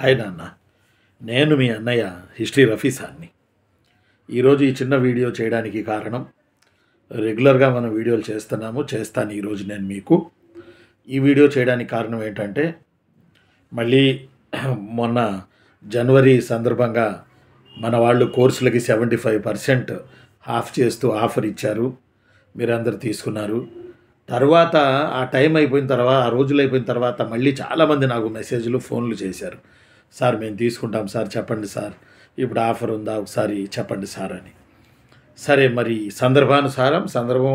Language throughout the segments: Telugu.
హాయ్ నాన్న, నేను మీ అన్నయ్య హిస్టరీ రఫీ సార్ని. ఈరోజు ఈ చిన్న వీడియో చేయడానికి కారణం, రెగ్యులర్గా మనం వీడియోలు చేస్తాను. ఈరోజు నేను మీకు ఈ వీడియో చేయడానికి కారణం ఏంటంటే, మళ్ళీ మొన్న జనవరి సందర్భంగా మన వాళ్ళు కోర్సులకి 75% ఆఫ్ చేస్తూ ఆఫర్ ఇచ్చారు. మీరందరూ తీసుకున్నారు. తర్వాత ఆ టైం అయిపోయిన తర్వాత, ఆ రోజులు అయిపోయిన తర్వాత మళ్ళీ చాలామంది నాకు మెసేజ్లు, ఫోన్లు చేశారు. సార్ మేము తీసుకుంటాం సార్, చెప్పండి సార్, ఇప్పుడు ఆఫర్ ఉందా ఒకసారి చెప్పండి సార్ అని. సరే, మరి సందర్భం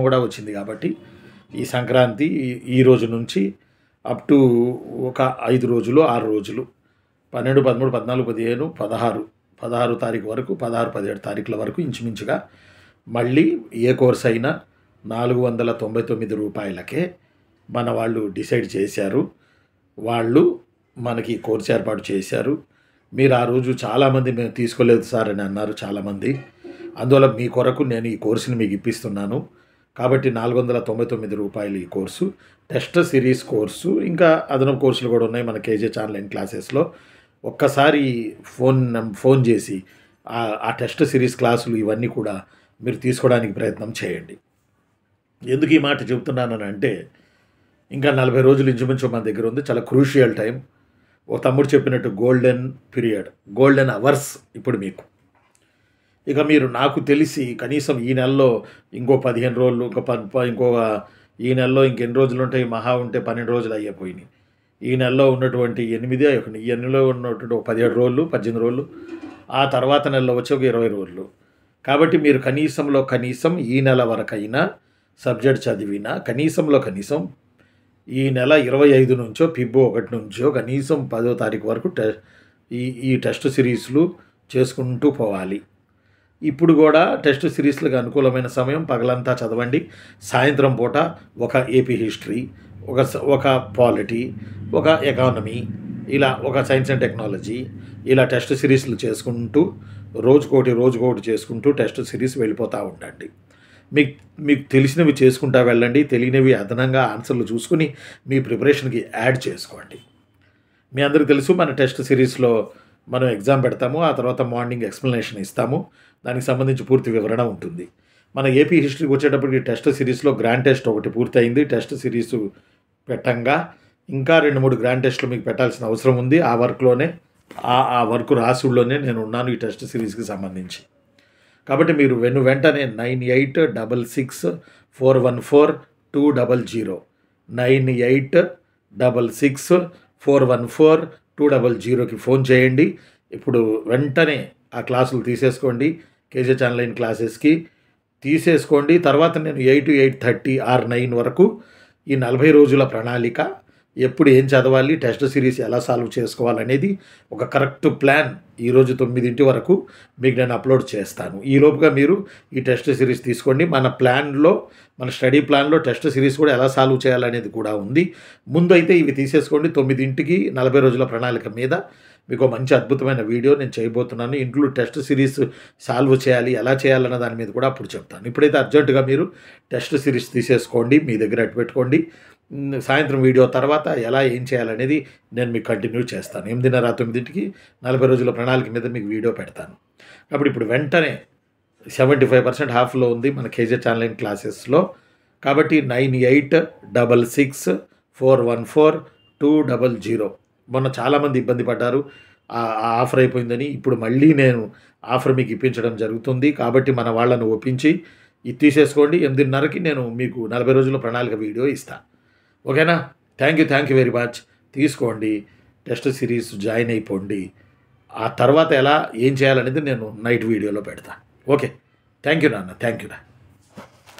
కూడా వచ్చింది కాబట్టి ఈ సంక్రాంతి ఈ రోజు నుంచి అప్ టు ఒక 5 రోజులు 6 రోజులు 12, 13, 14, 15, 16 తారీఖు వరకు, 16, 17 తారీఖుల వరకు ఇంచుమించుగా మళ్ళీ ఏ కోర్స్ అయినా 499 రూపాయలకే మన వాళ్ళు డిసైడ్ చేశారు. వాళ్ళు మనకి కోర్సు ఏర్పాటు చేశారు. మీరు ఆ రోజు చాలామంది మేము తీసుకోలేదు సార్ అని అన్నారు చాలామంది. అందువల్ల మీ కొరకు నేను ఈ కోర్సుని మీకు ఇప్పిస్తున్నాను. కాబట్టి 499 రూపాయలు ఈ కోర్సు, టెస్ట్ సిరీస్ కోర్సు, ఇంకా అదనపు కోర్సులు కూడా ఉన్నాయి మన కేజీహెచ్ ఆన్లైన్ క్లాసెస్లో. ఒక్కసారి ఫోన్ చేసి ఆ టెస్ట్ సిరీస్ క్లాసులు ఇవన్నీ కూడా మీరు తీసుకోవడానికి ప్రయత్నం చేయండి. ఎందుకు ఈ మాట చెబుతున్నానని అంటే, ఇంకా 40 రోజులు ఇంచుమించు మన దగ్గర ఉంది. చాలా క్రూషియల్ టైం. ఓ తమ్ముడు చెప్పినట్టు గోల్డెన్ పీరియడ్, గోల్డెన్ అవర్స్ ఇప్పుడు మీకు. ఇక మీరు నాకు తెలిసి కనీసం ఈ నెలలో ఇంకో 15 రోజులు, ఈ నెలలో ఇంకెన్ని రోజులు ఉంటాయి, మహా ఉంటే 12 రోజులు అయిపోయినాయి. ఈ నెలలో ఉన్నటువంటి 8, ఈ నెలలో ఉన్నటువంటి ఒక 17 రోజులు, 18 రోజులు, ఆ తర్వాత నెలలో వచ్చి ఒక 20 రోజులు. కాబట్టి మీరు కనీసం ఈ నెల వరకైనా సబ్జెక్ట్ చదివినా కనీసం ఈ నెల 25 నుంచో, ఫిబ్ 1 నుంచో కనీసం 10వ తారీఖు వరకు ఈ టెస్ట్ సిరీస్లు చేసుకుంటూ పోవాలి. ఇప్పుడు కూడా టెస్ట్ సిరీస్లకు అనుకూలమైన సమయం పగలంతా చదవండి. సాయంత్రం పూట ఒక ఏపీ హిస్టరీ, ఒక పాలిటీ, ఒక ఎకానమీ, ఇలా ఒక సైన్స్ అండ్ టెక్నాలజీ, ఇలా టెస్ట్ సిరీస్లు చేసుకుంటూ రోజుకోటి చేసుకుంటూ టెస్ట్ సిరీస్ వెళ్ళిపోతూ ఉండండి. మీకు తెలిసినవి చేసుకుంటా వెళ్ళండి. తెలియనివి అదనంగా ఆన్సర్లు చూసుకుని మీ ప్రిపరేషన్కి యాడ్ చేసుకోండి. మీ అందరికీ తెలుసు, మన టెస్ట్ సిరీస్లో మనం ఎగ్జామ్ పెడతాము, ఆ తర్వాత మార్నింగ్ ఎక్స్ప్లెనేషన్ ఇస్తాము. దానికి సంబంధించి పూర్తి వివరణ ఉంటుంది. మన ఏపీ హిస్టరీకి వచ్చేటప్పటికి టెస్ట్ సిరీస్లో గ్రాండ్ టెస్ట్ ఒకటి పూర్తయింది. టెస్ట్ సిరీస్ పెట్టంగా ఇంకా 2-3 గ్రాండ్ టెస్టులు మీకు పెట్టాల్సిన అవసరం ఉంది. ఆ వర్క్లోనే ఆ వర్క్ రాసుల్లోనే నేను ఉన్నాను ఈ టెస్ట్ సిరీస్కి సంబంధించి. కాబట్టి మీరు వెంటనే 9866414200 9866414200కి ఫోన్ చేయండి. ఇప్పుడు వెంటనే ఆ క్లాసులు తీసేసుకోండి. కేజీహెచ్ ఆన్లైన్ క్లాసెస్కి తీసేసుకోండి. తర్వాత నేను 8, 8:30 or 9 వరకు ఈ 40 రోజుల ప్రణాళిక, ఎప్పుడు ఏం చదవాలి, టెస్ట్ సిరీస్ ఎలా సాల్వ్ చేసుకోవాలనేది ఒక కరెక్ట్ ప్లాన్ ఈరోజు 9 వరకు మీకు నేను అప్లోడ్ చేస్తాను. ఈలోపుగా మీరు ఈ టెస్ట్ సిరీస్ తీసుకోండి. మన స్టడీ ప్లాన్లో టెస్ట్ సిరీస్ కూడా ఎలా సాల్వ్ చేయాలనేది కూడా ఉంది. ముందు అయితే ఇవి తీసేసుకోండి. 9కి 40 రోజుల ప్రణాళిక మీద మీకు మంచి అద్భుతమైన వీడియో నేను చేయబోతున్నాను. ఇంట్లో టెస్ట్ సిరీస్ సాల్వ్ చేయాలి, ఎలా చేయాలన్న దాని మీద కూడా అప్పుడు చెప్తాను. ఇప్పుడైతే అర్జెంటుగా మీరు టెస్ట్ సిరీస్ తీసేసుకోండి, మీ దగ్గర అట్టు పెట్టుకోండి. సాయంత్రం వీడియో తర్వాత ఏం చేయాలనేది నేను మీకు కంటిన్యూ చేస్తాను. 8:30, 9కి 40 రోజుల ప్రణాళిక మీద మీకు వీడియో పెడతాను. కాబట్టి ఇప్పుడు వెంటనే 75% ఆఫ్లో ఉంది మన కేజీహెచ్ ఆన్లైన్ క్లాసెస్లో. కాబట్టి 9866414200. మొన్న చాలామంది ఇబ్బంది పడ్డారు, ఆ ఆఫర్ అయిపోయిందని. ఇప్పుడు మళ్ళీ నేను ఆఫర్ మీకు ఇప్పించడం జరుగుతుంది. కాబట్టి మన వాళ్ళను ఒప్పించి ఇది తీసేసుకోండి. 8:30కి నేను మీకు 40 రోజుల ప్రణాళిక వీడియో ఇస్తాను. ఓకేనా? Thank you very much. తీసుకోండి, టెస్ట్ సిరీస్ జాయిన్ అయిపోండి. ఆ తర్వాత ఏం చేయాలనేది నేను నైట్ వీడియోలో పెడతాను. ఓకే, థ్యాంక్ యూ నాన్న, థ్యాంక్ యూ.